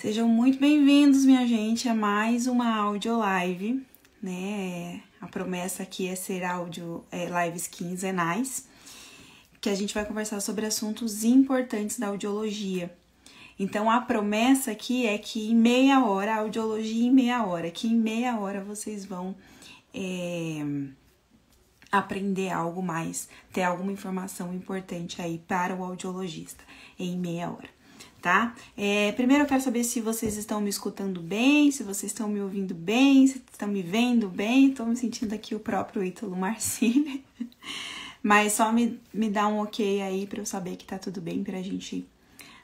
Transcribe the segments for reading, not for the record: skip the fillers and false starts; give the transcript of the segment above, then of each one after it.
Sejam muito bem-vindos, minha gente, a mais uma áudio live, né? A promessa aqui é ser lives quinzenais, que a gente vai conversar sobre assuntos importantes da audiologia. Então, a promessa aqui é que em meia hora, audiologia em meia hora, que em meia hora vocês vão aprender algo mais, ter alguma informação importante aí para o audiologista em meia hora. Tá? Primeiro eu quero saber se vocês estão me escutando bem, se vocês estão me ouvindo bem, se estão me vendo bem. Tô me sentindo aqui o próprio Ítalo Marcini. Mas só me dá um ok aí pra eu saber que tá tudo bem, pra gente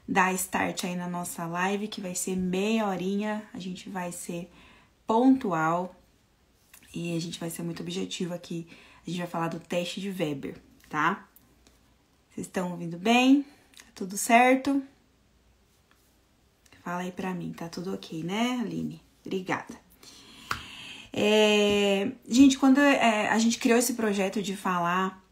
dar start aí na nossa live, que vai ser meia horinha. A gente vai ser pontual e a gente vai ser muito objetivo aqui. A gente vai falar do teste de Weber, tá? Vocês estão ouvindo bem? Tá tudo certo? Fala aí pra mim, tá tudo ok, né, Aline? Obrigada. Gente, quando a gente criou esse projeto de falar,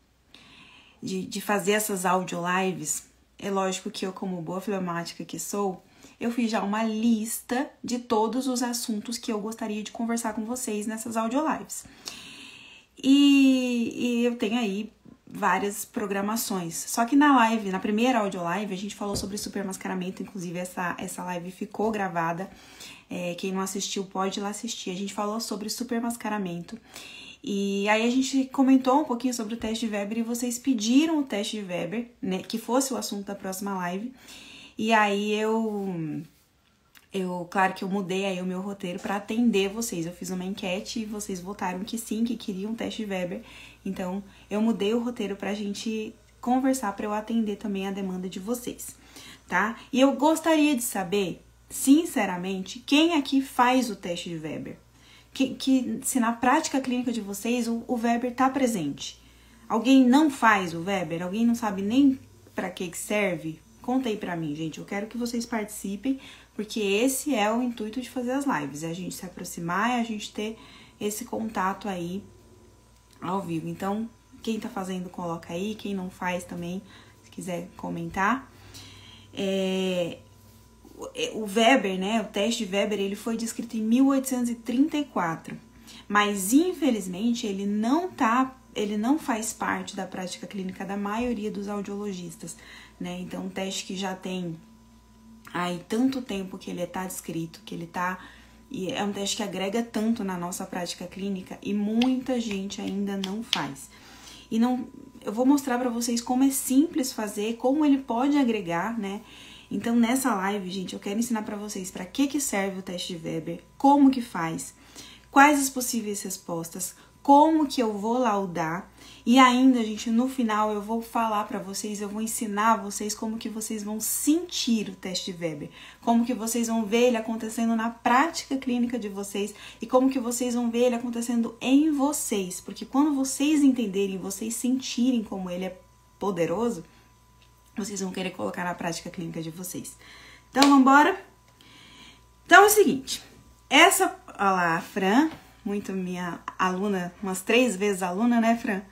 de fazer essas audio lives, é lógico que eu, como boa fleumática que sou, eu fiz já uma lista de todos os assuntos que eu gostaria de conversar com vocês nessas audio lives. E eu tenho aí várias programações. Só que na primeira audio live, a gente falou sobre supermascaramento, inclusive essa live ficou gravada. Quem não assistiu pode ir lá assistir. A gente falou sobre supermascaramento. E aí a gente comentou um pouquinho sobre o teste de Weber e vocês pediram o teste de Weber, né, que fosse o assunto da próxima live. E aí claro que eu mudei aí o meu roteiro para atender vocês. Eu fiz uma enquete e vocês votaram que sim, que queriam um teste de Weber. Então, eu mudei o roteiro pra gente conversar, para eu atender também a demanda de vocês, tá? E eu gostaria de saber, sinceramente, quem aqui faz o teste de Weber? Se na prática clínica de vocês o Weber tá presente. Alguém não faz o Weber? Alguém não sabe nem para que serve? Conta aí pra mim, gente. Eu quero que vocês participem, porque esse é o intuito de fazer as lives. É a gente se aproximar, é a gente ter esse contato aí ao vivo. Então, quem tá fazendo, coloca aí. Quem não faz também, se quiser comentar. O Weber, né, o teste de Weber, ele foi descrito em 1834. Mas, infelizmente, ele não faz parte da prática clínica da maioria dos audiologistas, né? Então, um teste que já tem aí tanto tempo que ele tá descrito, e é um teste que agrega tanto na nossa prática clínica e muita gente ainda não faz. Eu vou mostrar para vocês como é simples fazer, como ele pode agregar, né? Então, nessa live, gente, eu quero ensinar para vocês para que serve o teste de Weber, como que faz, quais as possíveis respostas, como que eu vou laudar. E ainda, gente, no final eu vou falar pra vocês, eu vou ensinar vocês como que vocês vão sentir o teste de Weber, como que vocês vão ver ele acontecendo na prática clínica de vocês e como que vocês vão ver ele acontecendo em vocês, porque quando vocês entenderem, vocês sentirem como ele é poderoso, vocês vão querer colocar na prática clínica de vocês. Então, vambora? Então, é o seguinte, olha lá, a Fran, muito minha aluna, umas 3 vezes aluna, né, Fran?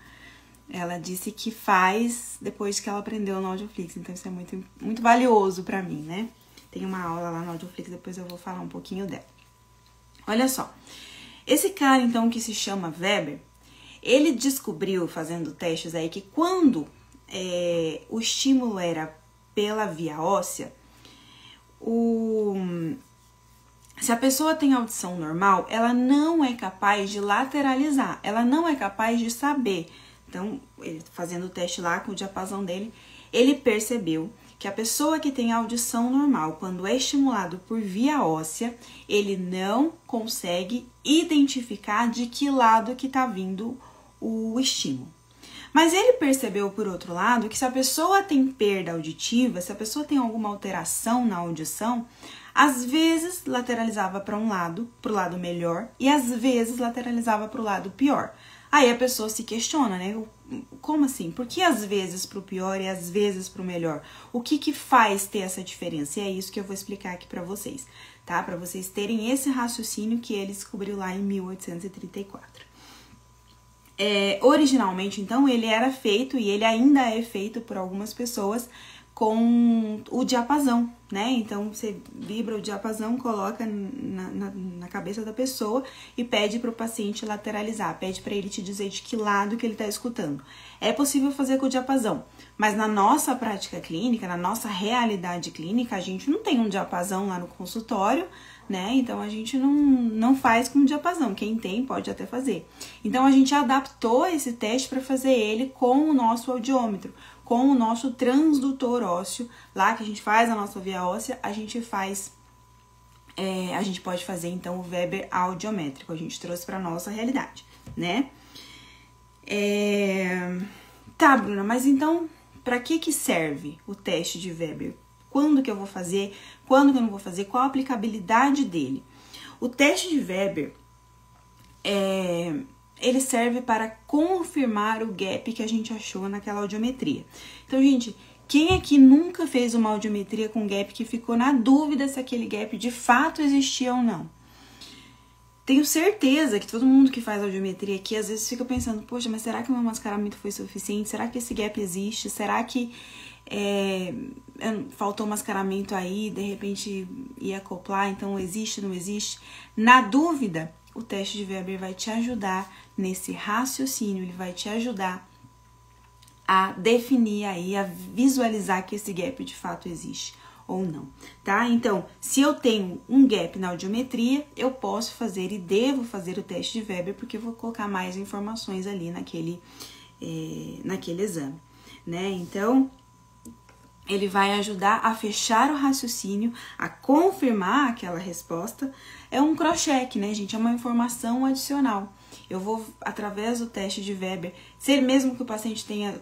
Ela disse que faz depois que ela aprendeu no Audioflix, então isso é muito, muito valioso pra mim, né? Tem uma aula lá no Audioflix, depois eu vou falar um pouquinho dela. Olha só, esse cara, então, que se chama Weber, ele descobriu, fazendo testes aí, que quando o estímulo era pela via óssea, se a pessoa tem audição normal, ela não é capaz de lateralizar, ela não é capaz de saber. Então, ele fazendo o teste lá com o diapasão dele, ele percebeu que a pessoa que tem audição normal, quando é estimulado por via óssea, ele não consegue identificar de que lado que tá vindo o estímulo. Mas ele percebeu, por outro lado, que se a pessoa tem perda auditiva, se a pessoa tem alguma alteração na audição, às vezes lateralizava para um lado, pro lado melhor, e às vezes lateralizava para o lado pior. Aí a pessoa se questiona, né? Como assim? Por que às vezes pro pior e às vezes pro melhor? O que faz ter essa diferença? E é isso que eu vou explicar aqui pra vocês, tá? Pra vocês terem esse raciocínio que ele descobriu lá em 1834. Originalmente, então, ele era feito e ele ainda é feito por algumas pessoas com o diapasão, né? Então, você vibra o diapasão, coloca na cabeça da pessoa e pede para o paciente lateralizar, pede para ele te dizer de que lado que ele está escutando. É possível fazer com o diapasão, mas na nossa prática clínica, na nossa realidade clínica, a gente não tem um diapasão lá no consultório, né? Então, a gente não faz com diapasão. Quem tem pode até fazer. Então, a gente adaptou esse teste para fazer ele com o nosso audiômetro, com o nosso transdutor ósseo, lá que a gente faz a nossa via óssea, a gente pode fazer, então, o Weber audiométrico. A gente trouxe para nossa realidade, né? Tá, Bruna, mas então, para que serve o teste de Weber? Quando que eu vou fazer? Quando que eu não vou fazer? Qual a aplicabilidade dele? O teste de Weber, ele serve para confirmar o gap que a gente achou naquela audiometria. Então, gente, quem aqui nunca fez uma audiometria com gap que ficou na dúvida se aquele gap de fato existia ou não? Tenho certeza que todo mundo que faz audiometria aqui, às vezes fica pensando, poxa, mas será que o meu mascaramento foi suficiente? Será que esse gap existe? Será que faltou mascaramento aí, de repente ia acoplar, então existe, não existe? Na dúvida, o teste de Weber vai te ajudar nesse raciocínio, ele vai te ajudar a definir aí, a visualizar que esse gap de fato existe ou não, tá? Então, se eu tenho um gap na audiometria, eu posso fazer e devo fazer o teste de Weber, porque eu vou colocar mais informações ali naquele exame, né? Então, ele vai ajudar a fechar o raciocínio, a confirmar aquela resposta. É um cross-check, né, gente? É uma informação adicional. Eu vou, através do teste de Weber, se mesmo que o paciente tenha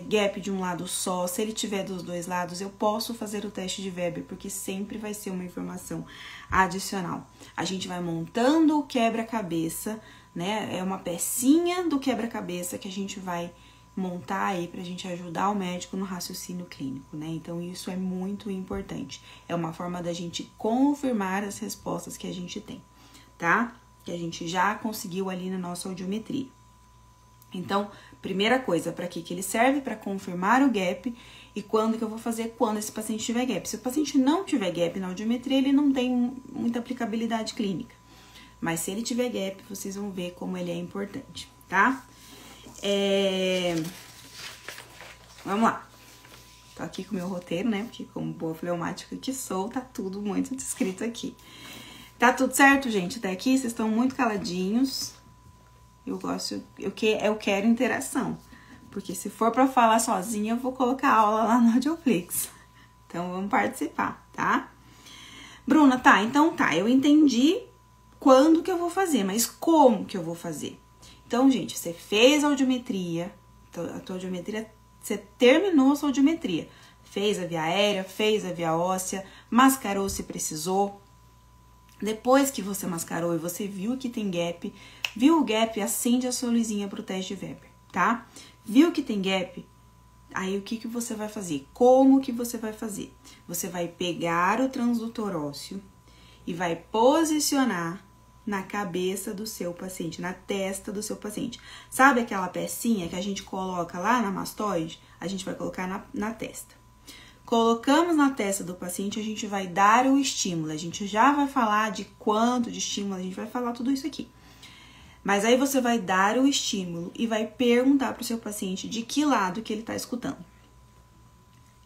gap de um lado só, se ele tiver dos dois lados, eu posso fazer o teste de Weber, porque sempre vai ser uma informação adicional. A gente vai montando o quebra-cabeça, né? É uma pecinha do quebra-cabeça que a gente vai montar aí pra gente ajudar o médico no raciocínio clínico, né? Então, isso é muito importante. É uma forma da gente confirmar as respostas que a gente tem, tá? Que a gente já conseguiu ali na nossa audiometria. Então, primeira coisa, para que ele serve? Para confirmar o gap. E quando que eu vou fazer? Quando esse paciente tiver gap. Se o paciente não tiver gap na audiometria, ele não tem muita aplicabilidade clínica. Mas se ele tiver gap, vocês vão ver como ele é importante, tá? Vamos lá. Tô aqui com o meu roteiro, né? Porque como boa fleumática que sou, tá tudo muito descrito aqui. Tá tudo certo, gente? Até aqui vocês estão muito caladinhos. Eu quero interação. Porque se for pra falar sozinha, eu vou colocar aula lá no Audioflix. Então, vamos participar, tá? Bruna, tá, então tá, eu entendi quando que eu vou fazer, mas como que eu vou fazer? Então, gente, você fez a audiometria, a tua audiometria, você terminou a sua audiometria. Fez a via aérea, fez a via óssea, mascarou se precisou. Depois que você mascarou e você viu que tem gap, viu o gap, acende a sua luzinha pro teste de Weber, tá? Viu que tem gap, aí o que você vai fazer? Como que você vai fazer? Você vai pegar o transdutor ósseo e vai posicionar na cabeça do seu paciente, na testa do seu paciente. Sabe aquela pecinha que a gente coloca lá na mastoide? A gente vai colocar na testa. Colocamos na testa do paciente, a gente vai dar o estímulo. A gente já vai falar de quanto de estímulo, a gente vai falar tudo isso aqui. Mas aí você vai dar o estímulo e vai perguntar para o seu paciente de que lado que ele está escutando.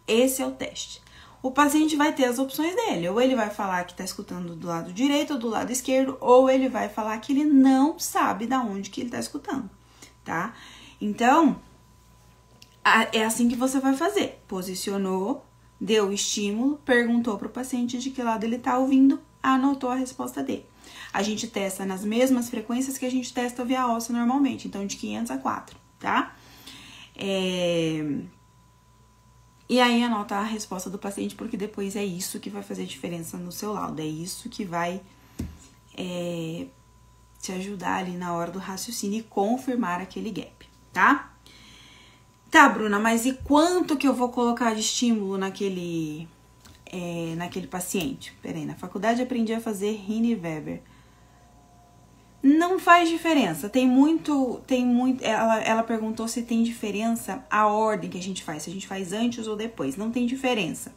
Esse é o teste. O paciente vai ter as opções dele. Ou ele vai falar que está escutando do lado direito ou do lado esquerdo, ou ele vai falar que ele não sabe de onde que ele está escutando, tá? Então, é assim que você vai fazer. Posicionou, deu o estímulo, perguntou para o paciente de que lado ele está ouvindo, anotou a resposta dele. A gente testa nas mesmas frequências que a gente testa via óssea normalmente, então de 500 a 4, tá? E aí anota a resposta do paciente, porque depois é isso que vai fazer diferença no seu laudo, é isso que vai te ajudar ali na hora do raciocínio e confirmar aquele gap, tá? Tá, Bruna, mas e quanto que eu vou colocar de estímulo naquele paciente? Peraí, na faculdade aprendi a fazer Rini Weber. Não faz diferença, ela perguntou se tem diferença a ordem que a gente faz, se a gente faz antes ou depois, não tem diferença,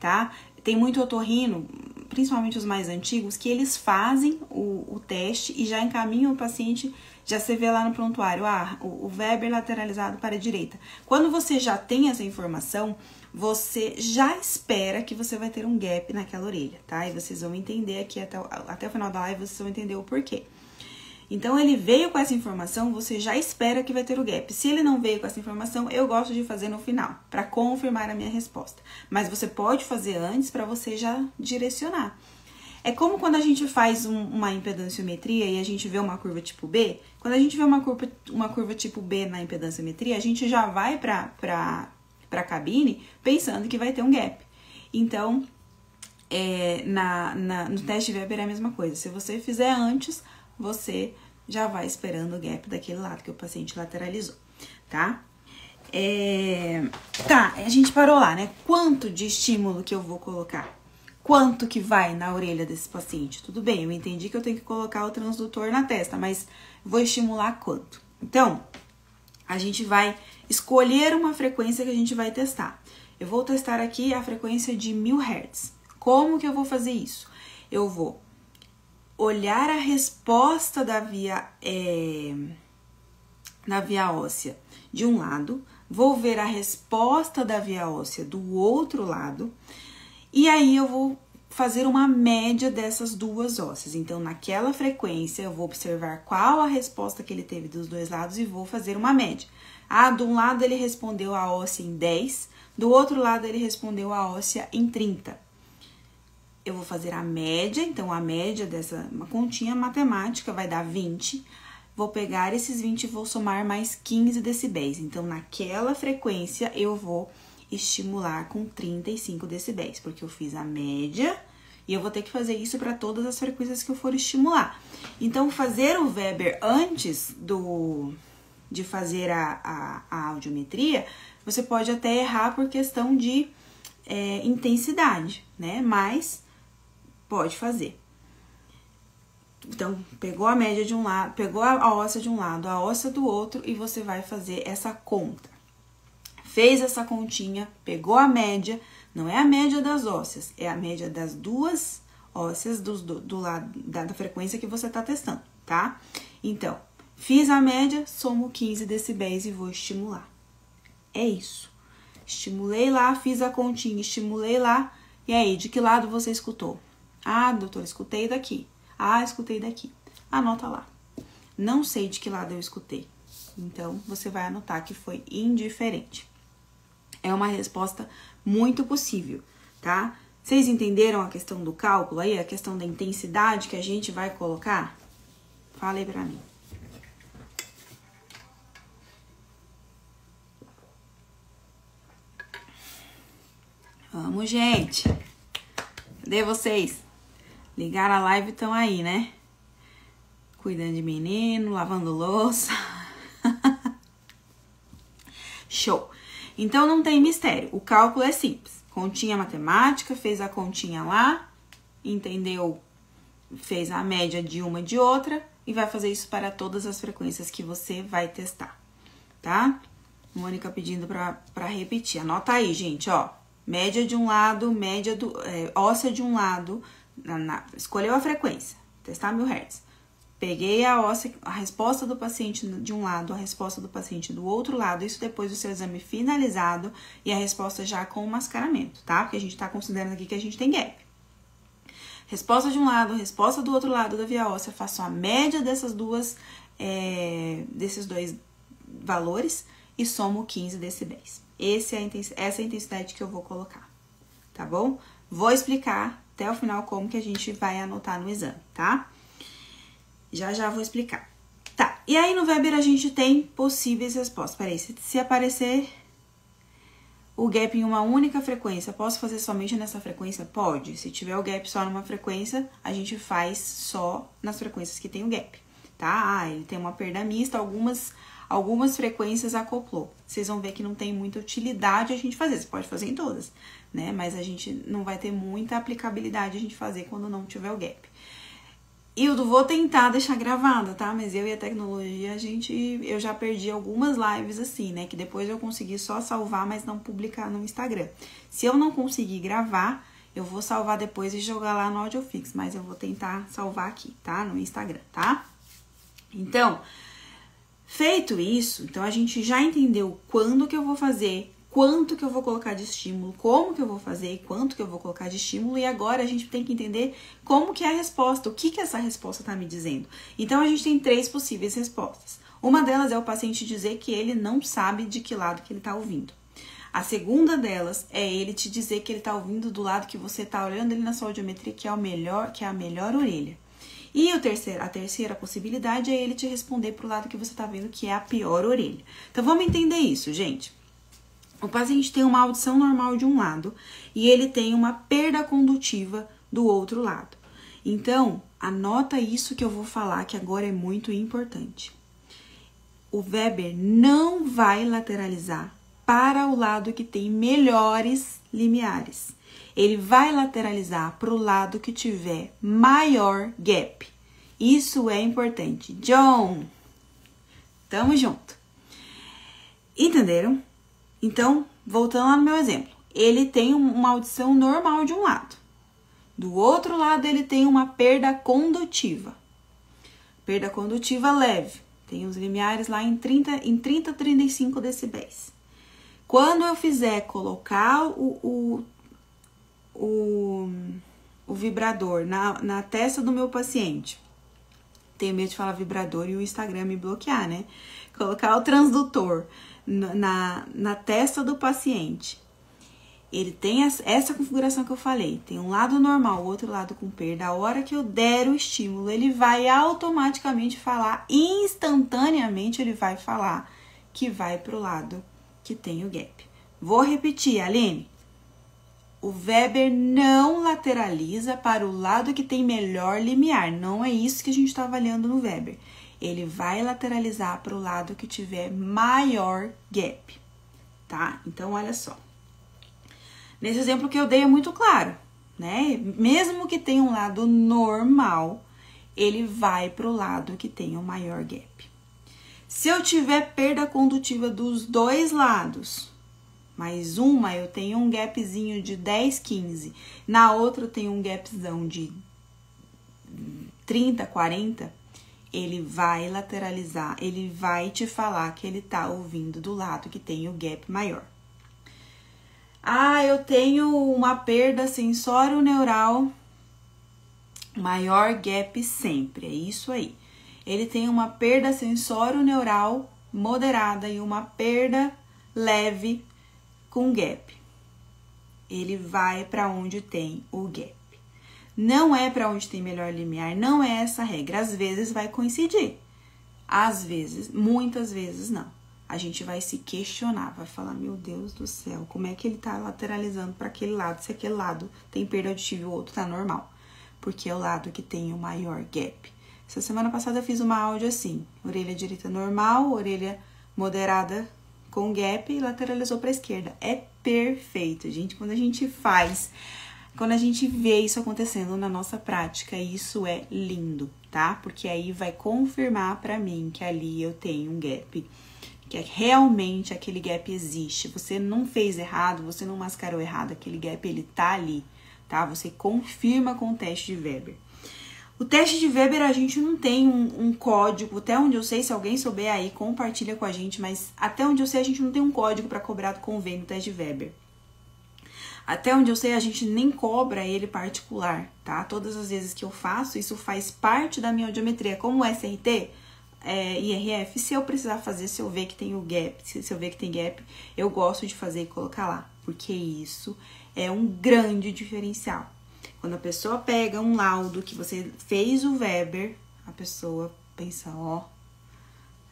tá? Tem muito otorrino, principalmente os mais antigos, que eles fazem o teste e já encaminham o paciente, já você vê lá no prontuário, o Weber lateralizado para a direita. Quando você já tem essa informação, você já espera que você vai ter um gap naquela orelha, tá? E vocês vão entender aqui até o final da live, vocês vão entender o porquê. Então, ele veio com essa informação, você já espera que vai ter o gap. Se ele não veio com essa informação, eu gosto de fazer no final, para confirmar a minha resposta. Mas você pode fazer antes para você já direcionar. É como quando a gente faz uma impedanciometria e a gente vê uma curva tipo B. Quando a gente vê uma curva tipo B na impedanciometria, a gente já vai para a cabine pensando que vai ter um gap. Então, no teste de Weber é a mesma coisa. Se você fizer antes, você já vai esperando o gap daquele lado que o paciente lateralizou, tá? Tá, a gente parou lá, né? Quanto de estímulo que eu vou colocar? Quanto que vai na orelha desse paciente? Tudo bem, eu entendi que eu tenho que colocar o transdutor na testa, mas vou estimular quanto? Então, a gente vai escolher uma frequência que a gente vai testar. Eu vou testar aqui a frequência de 1000 Hz. Como que eu vou fazer isso? Eu vou olhar a resposta da via óssea de um lado, vou ver a resposta da via óssea do outro lado, e aí eu vou fazer uma média dessas duas ósseas. Então, naquela frequência, eu vou observar qual a resposta que ele teve dos dois lados e vou fazer uma média. De um lado ele respondeu a óssea em 10, do outro lado ele respondeu a óssea em 30. Eu vou fazer a média, então a média uma continha matemática vai dar 20. Vou pegar esses 20 e vou somar mais 15 decibéis. Então, naquela frequência, eu vou estimular com 35 decibéis, porque eu fiz a média e eu vou ter que fazer isso para todas as frequências que eu for estimular. Então, fazer o Weber antes de fazer a audiometria, você pode até errar por questão de intensidade, né? Mas pode fazer. Então, pegou a média de um lado, pegou a óssea de um lado, a óssea do outro, e você vai fazer essa conta. Fez essa continha, pegou a média, não é a média das ósseas, é a média das duas ósseas do lado da frequência que você tá testando, tá? Então, fiz a média, somo 15 decibéis e vou estimular. É isso. Estimulei lá, fiz a continha, estimulei lá, e aí, de que lado você escutou? Doutora, escutei daqui. Escutei daqui. Anota lá. Não sei de que lado eu escutei. Então, você vai anotar que foi indiferente. É uma resposta muito possível, tá? Vocês entenderam a questão do cálculo aí? A questão da intensidade que a gente vai colocar? Fala aí pra mim. Vamos, gente. Cadê vocês? Ligaram a live e estão aí, né? Cuidando de menino, lavando louça. Show! Então, não tem mistério. O cálculo é simples. Continha matemática, fez a continha lá, entendeu? Fez a média de uma e de outra e vai fazer isso para todas as frequências que você vai testar, tá? Mônica pedindo pra repetir. Anota aí, gente, ó. Média de um lado, média óssea de um lado. Escolheu a frequência, testar 1000 Hz. Peguei a resposta do paciente de um lado, a resposta do paciente do outro lado, isso depois do seu exame finalizado e a resposta já com o mascaramento, tá? Porque a gente tá considerando aqui que a gente tem gap. Resposta de um lado, resposta do outro lado da via óssea, faço a média desses dois valores e somo 15 decibéis. Essa é a intensidade que eu vou colocar, tá bom? Vou explicar até o final como que a gente vai anotar no exame, tá? Já vou explicar. Tá, e aí no Weber a gente tem possíveis respostas. Peraí, se aparecer o gap em uma única frequência, posso fazer somente nessa frequência? Pode. Se tiver o gap só numa frequência, a gente faz só nas frequências que tem o gap, tá? Ele tem uma perda mista, algumas frequências acoplou. Vocês vão ver que não tem muita utilidade a gente fazer. Você pode fazer em todas, né? Mas a gente não vai ter muita aplicabilidade a gente fazer quando não tiver o gap. Hildo, vou tentar deixar gravada, tá? Mas eu e a tecnologia, eu já perdi algumas lives assim, né? Que depois eu consegui só salvar, mas não publicar no Instagram. Se eu não conseguir gravar, eu vou salvar depois e jogar lá no AudioFix, mas eu vou tentar salvar aqui, tá? No Instagram, tá? Então, feito isso, então a gente já entendeu quando que eu vou fazer, quanto que eu vou colocar de estímulo, como que eu vou fazer e quanto que eu vou colocar de estímulo, e agora a gente tem que entender como que é a resposta, o que que essa resposta tá me dizendo. Então, a gente tem 3 possíveis respostas. Uma delas é o paciente dizer que ele não sabe de que lado que ele tá ouvindo. A segunda delas é ele te dizer que ele tá ouvindo do lado que você tá olhando ele na sua audiometria, que é a melhor orelha. E a terceira possibilidade é ele te responder pro lado que você tá vendo que é a pior orelha. Então, vamos entender isso, gente. O paciente tem uma audição normal de um lado e ele tem uma perda condutiva do outro lado. Então, anota isso que eu vou falar, que agora é muito importante. O Weber não vai lateralizar para o lado que tem melhores limiares. Ele vai lateralizar para o lado que tiver maior gap. Isso é importante. John, tamo junto. Entenderam? Então, voltando lá no meu exemplo. Ele tem uma audição normal de um lado. Do outro lado, ele tem uma perda condutiva. Perda condutiva leve. Tem os limiares lá em 30 a 35 decibéis. Quando eu fizer colocar o vibrador na testa do meu paciente, tenho medo de falar vibrador e o Instagram me bloquear, né? Colocar o transdutor na testa do paciente, ele tem essa configuração que eu falei, tem um lado normal, outro lado com perda. A hora que eu der o estímulo, ele vai automaticamente falar, instantaneamente ele vai falar que vai pro lado que tem o gap. Vou repetir, Aline. O Weber não lateraliza para o lado que tem melhor limiar. Não é isso que a gente está avaliando no Weber. Ele vai lateralizar para o lado que tiver maior gap, tá? Então, olha só. Nesse exemplo que eu dei é muito claro, né? Mesmo que tenha um lado normal, ele vai para o lado que tem o maior gap. Se eu tiver perda condutiva dos dois lados, mais uma eu tenho um gapzinho de 10, 15, na outra eu tenho um gapzão de 30, 40, ele vai lateralizar, ele vai te falar que ele tá ouvindo do lado que tem o gap maior. Ah, eu tenho uma perda sensório-neural, maior gap sempre, é isso aí. Ele tem uma perda sensório-neural moderada e uma perda leve com gap. Ele vai para onde tem o gap. Não é para onde tem melhor limiar, não é essa regra. Às vezes vai coincidir. Às vezes, muitas vezes não. A gente vai se questionar, vai falar, meu Deus do céu, como é que ele tá lateralizando para aquele lado, se aquele lado tem perda auditiva e o outro tá normal? Porque é o lado que tem o maior gap. Essa semana passada eu fiz uma áudio assim, orelha direita normal, orelha moderada com gap e lateralizou para a esquerda. É perfeito, gente. Quando a gente vê isso acontecendo na nossa prática, isso é lindo, tá? Porque aí vai confirmar para mim que ali eu tenho um gap, que realmente aquele gap existe. Você não fez errado, você não mascarou errado, aquele gap ele tá ali, tá? Você confirma com o teste de Weber. O teste de Weber, a gente não tem um código, até onde eu sei, se alguém souber aí, compartilha com a gente, mas até onde eu sei, a gente não tem um código para cobrar do convênio, o teste de Weber. Até onde eu sei, a gente nem cobra ele particular, tá? Todas as vezes que eu faço, isso faz parte da minha audiometria. Como SRT, IRF, se eu precisar fazer, se eu ver que tem o gap, se eu ver que tem gap, eu gosto de fazer e colocar lá, porque isso é um grande diferencial. Quando a pessoa pega um laudo que você fez o Weber, a pessoa pensa, ó,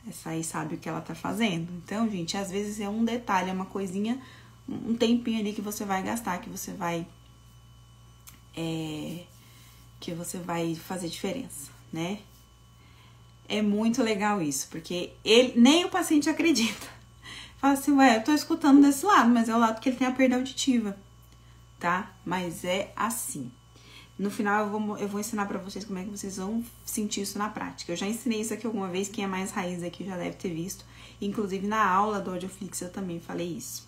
essa aí sabe o que ela tá fazendo. Então, gente, às vezes é um detalhe, é uma coisinha, um tempinho ali que você vai gastar, que você vai fazer diferença, né? É muito legal isso, porque nem o paciente acredita. Fala assim, ué, eu tô escutando desse lado, mas é o lado que ele tem a perda auditiva, tá? Mas é assim. No final eu vou ensinar pra vocês como é que vocês vão sentir isso na prática. Eu já ensinei isso aqui alguma vez, quem é mais raiz aqui já deve ter visto. Inclusive na aula do Audioflix eu também falei isso.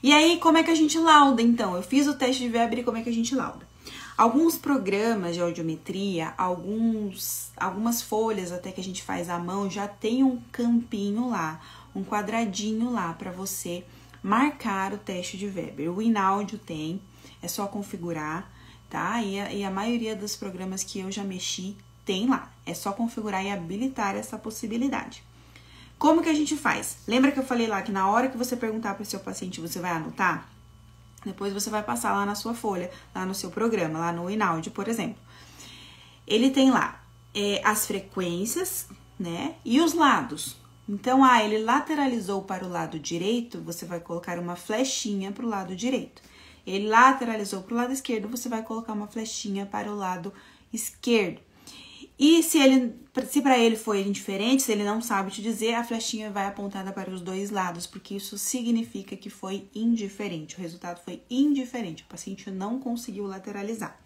E aí, como é que a gente lauda, então? Eu fiz o teste de Weber e como é que a gente lauda? Alguns programas de audiometria, algumas folhas até que a gente faz à mão, já tem um campinho lá, um quadradinho lá para você marcar o teste de Weber. O InAudio tem, é só configurar, tá? E a maioria dos programas que eu já mexi tem lá. É só configurar e habilitar essa possibilidade. Como que a gente faz? Lembra que eu falei lá que na hora que você perguntar para o seu paciente, você vai anotar? Depois você vai passar lá na sua folha, lá no seu programa, lá no InAudio, por exemplo. Ele tem lá as frequências, né? E os lados. Então, ele lateralizou para o lado direito, você vai colocar uma flechinha para o lado direito. Ele lateralizou para o lado esquerdo, você vai colocar uma flechinha para o lado esquerdo. E se para ele foi indiferente, se ele não sabe te dizer, a flechinha vai apontada para os dois lados, porque isso significa que foi indiferente. O resultado foi indiferente, o paciente não conseguiu lateralizar.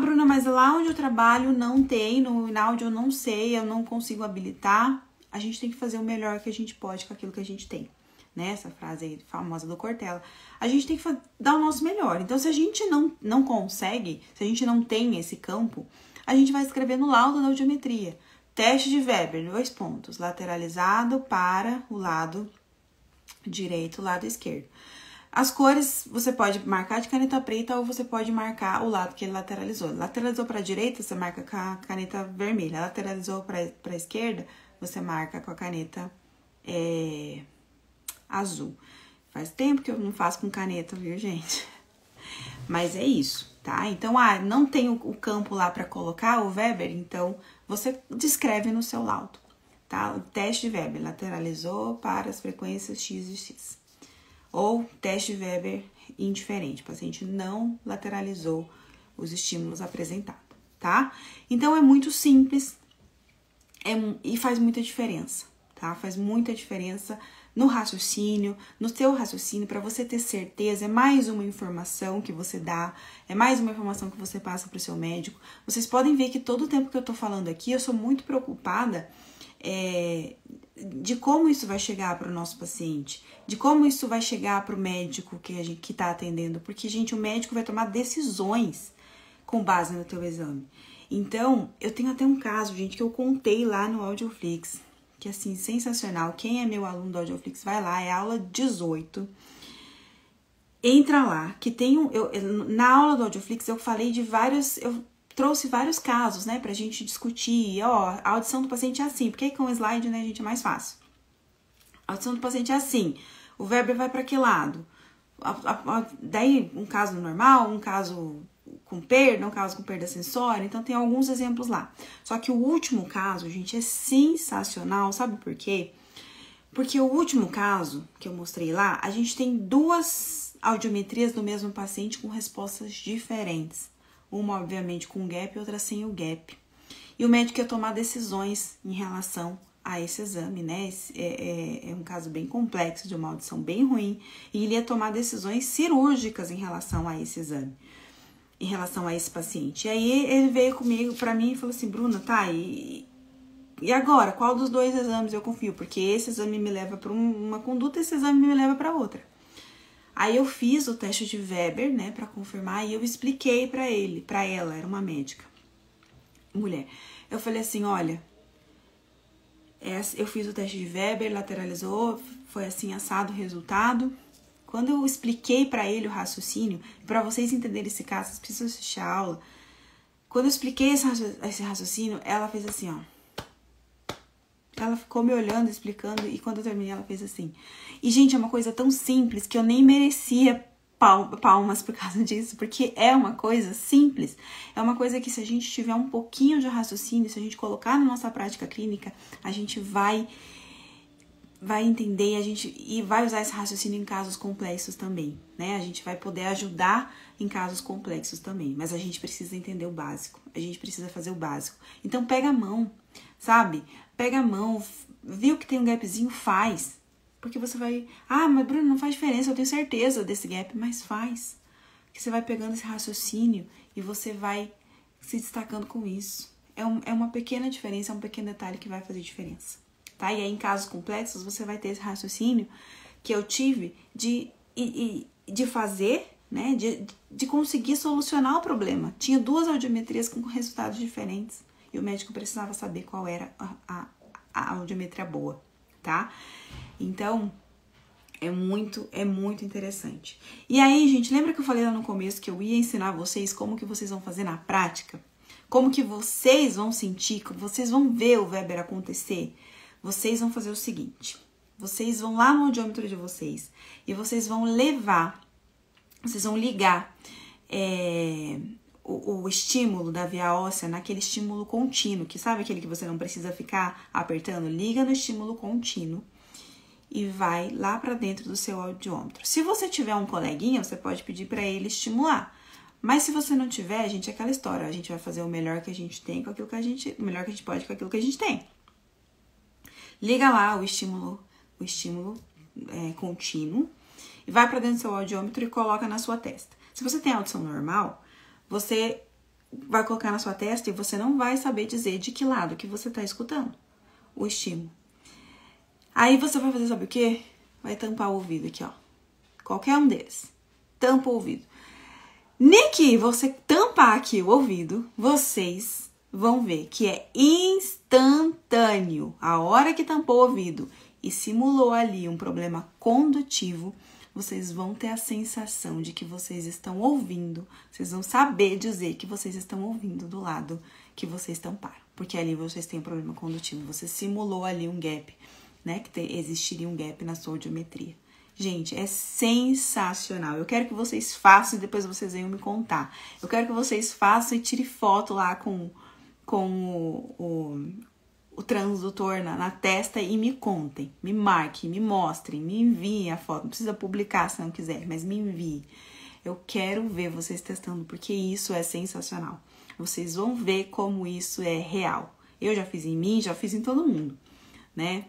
Bruna, mas lá onde eu trabalho não tem, no InAudio eu não sei, eu não consigo habilitar. A gente tem que fazer o melhor que a gente pode com aquilo que a gente tem, né? Essa frase aí famosa do Cortella. A gente tem que dar o nosso melhor. Então, se a gente não consegue, se a gente não tem esse campo, a gente vai escrever no laudo da audiometria. Teste de Weber, 2 pontos. Lateralizado para o lado direito, o lado esquerdo. As cores, você pode marcar de caneta preta ou você pode marcar o lado que ele lateralizou. Lateralizou para a direita, você marca com a caneta vermelha. Lateralizou para a esquerda, você marca com a caneta azul. Faz tempo que eu não faço com caneta, viu, gente? Mas é isso, tá? Então, não tem o campo lá para colocar o Weber, então você descreve no seu laudo, tá? O teste de Weber lateralizou para as frequências X e X. Ou teste de Weber indiferente, o paciente não lateralizou os estímulos apresentados, tá? Então, é muito simples e faz muita diferença, tá? Faz muita diferença no raciocínio, no seu raciocínio, para você ter certeza, é mais uma informação que você dá, é mais uma informação que você passa para o seu médico. Vocês podem ver que todo o tempo que eu tô falando aqui, eu sou muito preocupada de como isso vai chegar para o nosso paciente, de como isso vai chegar para o médico que tá atendendo, porque, gente, o médico vai tomar decisões com base no teu exame. Então, eu tenho até um caso, gente, que eu contei lá no Audioflix, que assim, sensacional. Quem é meu aluno do Audioflix, vai lá, é aula 18. Entra lá, que tem na aula do Audioflix eu falei eu trouxe vários casos, né, pra gente discutir. A audição do paciente é assim, porque com o slide, né, gente, é mais fácil. A audição do paciente é assim, o Weber vai para que lado? Daí, um caso normal, um caso com perda, um caso com perda sensória, então tem alguns exemplos lá. Só que o último caso, gente, é sensacional, sabe por quê? Porque o último caso que eu mostrei lá, a gente tem 2 audiometrias do mesmo paciente com respostas diferentes. Uma, obviamente, com gap e outra sem o gap. E o médico ia tomar decisões em relação a esse exame, né? É um caso bem complexo, de uma audição bem ruim, e ele ia tomar decisões cirúrgicas em relação a esse exame, em relação a esse paciente. E aí ele veio comigo, pra mim, e falou assim, Bruna, tá, e agora? Qual dos 2 exames eu confio? Porque esse exame me leva para uma conduta, esse exame me leva para outra. Aí eu fiz o teste de Weber, né, pra confirmar, e eu expliquei pra ela, era uma médica, mulher. Eu falei assim, olha, eu fiz o teste de Weber, lateralizou, foi assim, assado o resultado. Quando eu expliquei pra ele o raciocínio, pra vocês entenderem esse caso, vocês precisam assistir a aula. Quando eu expliquei esse raciocínio, ela fez assim, ó. Ela ficou me olhando, explicando, e quando eu terminei, ela fez assim. E, gente, é uma coisa tão simples que eu nem merecia palmas por causa disso, porque é uma coisa simples. É uma coisa que, se a gente tiver um pouquinho de raciocínio, se a gente colocar na nossa prática clínica, a gente vai entender e vai usar esse raciocínio em casos complexos também, né? A gente vai poder ajudar em casos complexos também, mas a gente precisa entender o básico, a gente precisa fazer o básico. Então, pega a mão, sabe? Pega a mão, viu que tem um gapzinho, faz. Porque você vai... mas Bruno, não faz diferença, eu tenho certeza desse gap, mas faz. que você vai pegando esse raciocínio e você vai se destacando com isso. É uma pequena diferença, é um pequeno detalhe que vai fazer diferença, tá? E aí, em casos complexos, você vai ter esse raciocínio que eu tive de fazer, né? De conseguir solucionar o problema. Tinha 2 audiometrias com resultados diferentes e o médico precisava saber qual era a audiometria boa, tá? Então, é muito interessante. E aí, gente, lembra que eu falei lá no começo que eu ia ensinar vocês como que vocês vão fazer na prática? Como que vocês vão sentir, como vocês vão ver o Weber acontecer? Vocês vão fazer o seguinte, vocês vão lá no audiômetro de vocês e vocês vão ligar o estímulo da via óssea naquele estímulo contínuo, que sabe aquele que você não precisa ficar apertando? Liga no estímulo contínuo e vai lá para dentro do seu audiômetro. Se você tiver um coleguinha, você pode pedir para ele estimular. Mas se você não tiver, gente, é aquela história. A gente vai fazer o melhor que a gente tem com aquilo que o melhor que a gente pode com aquilo que a gente tem. Liga lá o estímulo contínuo e vai para dentro do seu audiômetro e coloca na sua testa. Se você tem audição normal, você vai colocar na sua testa e você não vai saber dizer de que lado que você está escutando o estímulo. Aí você vai fazer, sabe o quê? Vai tampar o ouvido aqui, ó. Qualquer um deles. Tampa o ouvido. Nem que você tampar aqui o ouvido, vocês vão ver que é instantâneo. A hora que tampou o ouvido e simulou ali um problema condutivo, vocês vão ter a sensação de que vocês estão ouvindo. Vocês vão saber dizer que vocês estão ouvindo do lado que vocês tamparam. Porque ali vocês têm um problema condutivo. Você simulou ali um gap, né? Que existiria um gap na sua audiometria. Gente, é sensacional. Eu quero que vocês façam e depois vocês venham me contar. Eu quero que vocês façam e tirem foto lá com o transdutor na testa e me contem. Me marquem, me mostrem, me enviem a foto. Não precisa publicar se não quiser, mas me enviem. Eu quero ver vocês testando, porque isso é sensacional. Vocês vão ver como isso é real. Eu já fiz em mim, já fiz em todo mundo, né?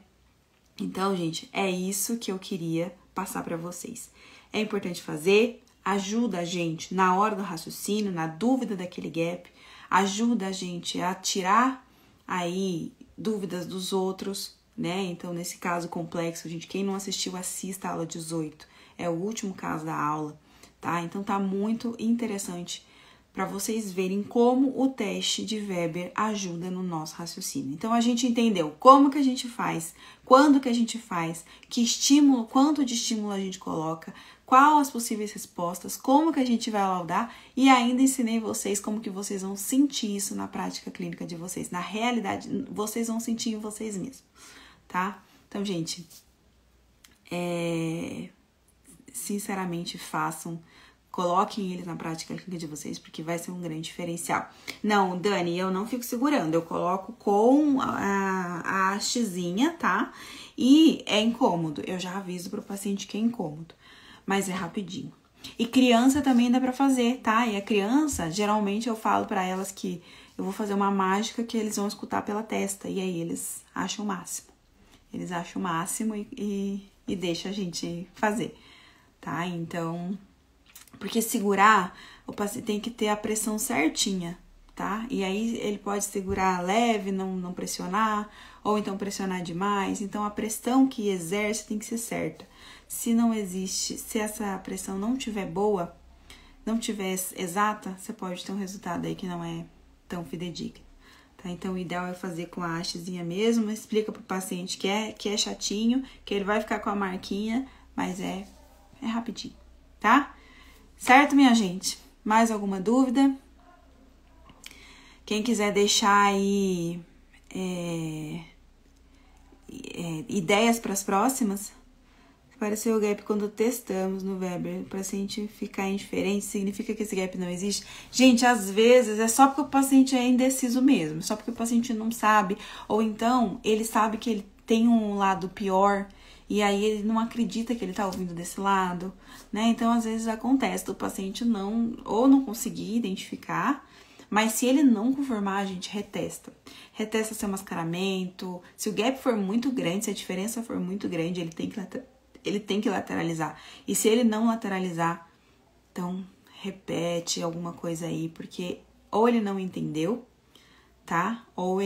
Então, gente, é isso que eu queria passar para vocês. É importante fazer, ajuda a gente na hora do raciocínio, na dúvida daquele gap, ajuda a gente a tirar aí dúvidas dos outros, né? Então, nesse caso complexo, gente, quem não assistiu, assista a aula 18. É o último caso da aula, tá? Então, tá muito interessante para vocês verem como o teste de Weber ajuda no nosso raciocínio. Então, a gente entendeu como que a gente faz, quando que a gente faz, que estímulo, quanto de estímulo a gente coloca, quais as possíveis respostas, como que a gente vai laudar e ainda ensinei vocês como que vocês vão sentir isso na prática clínica de vocês. Na realidade, vocês vão sentir em vocês mesmos, tá? Então, gente, sinceramente, façam. Coloquem eles na prática clínica de vocês, porque vai ser um grande diferencial. Não, Dani, eu não fico segurando. Eu coloco com a hastezinha, tá? E é incômodo. Eu já aviso pro paciente que é incômodo. Mas é rapidinho. E criança também dá pra fazer, tá? E a criança, geralmente eu falo pra elas que eu vou fazer uma mágica que eles vão escutar pela testa. E aí eles acham o máximo. Eles acham o máximo e deixa a gente fazer, tá? Então... Porque segurar, o paciente tem que ter a pressão certinha, tá? E aí ele pode segurar leve, não pressionar, ou então pressionar demais. Então a pressão que exerce tem que ser certa. Se não existe, se essa pressão não tiver boa, não tiver exata, você pode ter um resultado aí que não é tão fidedigno, tá? Então o ideal é fazer com a hastezinha mesmo, explica pro paciente que é chatinho, que ele vai ficar com a marquinha, mas é rapidinho, tá? Certo, minha gente? Mais alguma dúvida? Quem quiser deixar aí ideias para as próximas? Apareceu o gap quando testamos no Weber. O paciente ficar indiferente significa que esse gap não existe? Gente, às vezes é só porque o paciente é indeciso mesmo. Só porque o paciente não sabe. Ou então, ele sabe que ele tem um lado pior... E aí ele não acredita que ele tá ouvindo desse lado, né? Então, às vezes acontece do paciente não conseguir identificar, mas se ele não conformar, a gente retesta. Retesta seu mascaramento. Se o gap for muito grande, se a diferença for muito grande, ele tem que lateralizar. E se ele não lateralizar, então repete alguma coisa aí, porque ou ele não entendeu, tá? Ou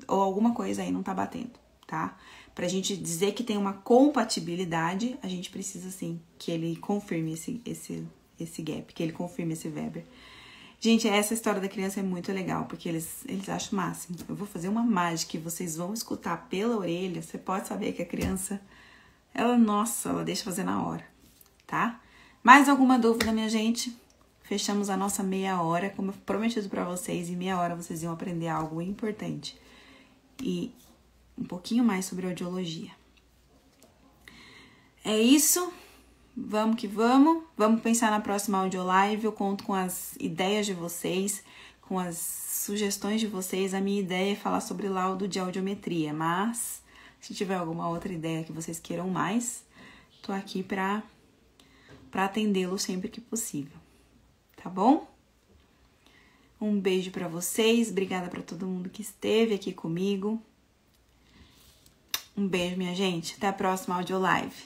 alguma coisa aí não tá batendo, tá? Pra gente dizer que tem uma compatibilidade, a gente precisa, sim, que ele confirme esse gap, que ele confirme esse Weber. Gente, essa história da criança é muito legal, porque eles acham o máximo. Eu vou fazer uma mágica e vocês vão escutar pela orelha, você pode saber que a criança, ela deixa fazer na hora, tá? Mais alguma dúvida, minha gente? Fechamos a nossa meia hora, como eu prometido pra vocês, em meia hora vocês iam aprender algo importante. E um pouquinho mais sobre audiologia. É isso. Vamos que vamos. Vamos pensar na próxima audiolive. Eu conto com as ideias de vocês, com as sugestões de vocês. A minha ideia é falar sobre laudo de audiometria, mas se tiver alguma outra ideia que vocês queiram mais, tô aqui para atendê-lo sempre que possível. Tá bom? Um beijo para vocês. Obrigada para todo mundo que esteve aqui comigo. Um beijo, minha gente. Até a próxima audiolive.